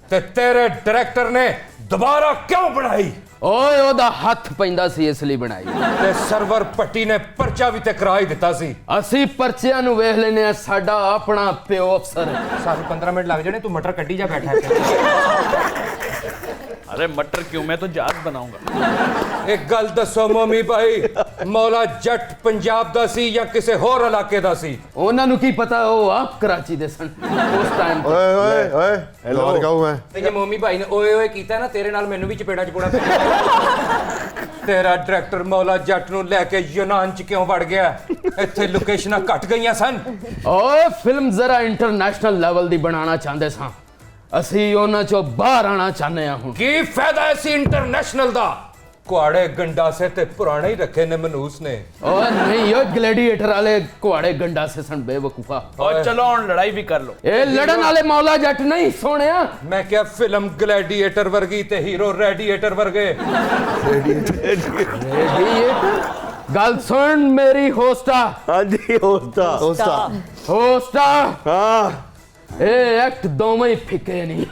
ਤੇ ਤੇਰੇ ਡਾਇਰੈਕਟਰ ਨੇ ਦੁਬਾਰਾ ਕਿਉਂ ਬਣਾਈ? ओए ओदा हथ पैंदा सी इसलिए बनाई। ਤੇ ਸਰਵਰ ਪੱਟੀ ਨੇ ਪਰਚਾ ਵੀ ਤੇ ਕਰਾ ਹੀ ਦਿੱਤਾ ਸੀ। ਅਸੀਂ ਪਰਚਿਆਂ ਨੂੰ ਵੇਖ ਲੈਨੇ ਆ, ਸਾਡਾ ਆਪਣਾ ਪਿਓ ਅਫਸਰ ਹੈ। ਸਾਨੂੰ 15 ਮਿੰਟ ਲੱਗ ਜਾਣੇ, ਤੂੰ ਮਟਰ ਕੱਢੀ ਜਾ ਬੈਠਾ ਹੈ। अरे मटर क्यों, मैं तो जहाज बनाऊंगा। ਇੱਕ ਗੱਲ ਦੱਸੋ ਮੋਮੀ ਭਾਈ, ਮੌਲਾ ਜੱਟ ਪੰਜਾਬ ਦਾ ਸੀ ਜਾਂ ਕਿਸੇ ਹੋਰ ਇਲਾਕੇ ਦਾ ਸੀ? ਉਹਨਾਂ ਨੂੰ ਕੀ ਪਤਾ, ਉਹ ਆਪ ਕਰਾਚੀ ਦੇ ਸਨ ਉਸ ਟਾਈਮ। ओए ओए ओए Hello। लौट गया हूं मैं। ਤੇ ਜੇ ਮੋਮੀ ਭਾਈ ਨੇ ਓਏ ਓਏ ਕੀਤਾ ਨਾ, ਤੇਰੇ ਨਾਲ ਮੈਨੂੰ ਵੀ ਚਪੇੜਾ ਚਪੂੜਾ ਤੇਰਾ ਡਾਇਰੈਕਟਰ ਮੌਲਾ ਜੱਟ ਨੂੰ ਲੈ ਕੇ ਯੂਨਾਨ ਚ ਕਿਉਂ ਵੜ ਗਿਆ? ਇੱਥੇ ਲੋਕੇਸ਼ਨਾਂ ਘਟ ਗਈਆਂ ਸਨ। ਓਏ ਫਿਲਮ ਜ਼ਰਾ ਇੰਟਰਨੈਸ਼ਨਲ ਲੈਵਲ ਦੀ ਬਣਾਉਣਾ ਚਾਹੁੰਦੇ ਸਾਂ, ਅਸੀਂ ਉਹਨਾਂ ਚੋਂ ਬਾਹਰ ਆਣਾ ਚਾਹੁੰਦੇ ਹਾਂ ਹੁਣ। ਕੀ ਫਾਇਦਾ ਸੀ ਇੰਟਰਨੈਸ਼ਨਲ ਦਾ? ਕੁਆੜੇ ਗੰਡਾਸੇ ਤੇ ਪੁਰਾਣੇ ਹੀ ਰੱਖੇ ਨੇ ਮਨੂਸ ਨੇ। ਓਏ ਨਹੀਂ, ਉਹ ਗਲੈਡੀਏਟਰ ਵਾਲੇ ਕੁਆੜੇ ਗੰਡਾਸੇ ਸਨ ਬੇਵਕੂਫਾ। और चलो और लड़ाई भी कर लो। ਇਹ ਲੜਨ ਵਾਲੇ ਮੌਲਾ ਜੱਟ ਨਹੀਂ ਸੋਹਣਿਆ। ਮੈਂ ਕਿਹਾ ਫਿਲਮ ਗਲੈਡੀਏਟਰ ਵਰਗੀ ਤੇ ਹੀਰੋ ਰੈਡੀਏਟਰ ਵਰਗੇ। ਰੇਡੀਏਟਰ ਗੱਲ ਸੁਣ ਮੇਰੀ ਹੋਸਟਾ। हाँ जी होता। दोस्ता ਹੋਸਟਾ हाँ ਇਹ ਐਕਟ ਦੋਵੇਂ ਹੀ ਫਿੱਕੇ ਨਹੀਂ।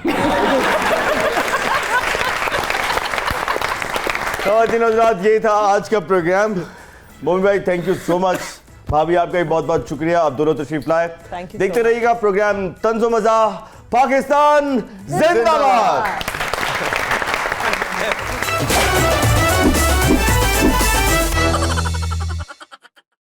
ख़वातीन हज़रात यही था आज का प्रोग्राम। मोमी भाई थैंक यू सो मच। भाभी आपका भी बहुत बहुत शुक्रिया, आप दोनों तशरीफ लाए। Thank you so देखते much। रहिएगा प्रोग्राम तंज़ो मज़ा। पाकिस्तान जिंदाबाद।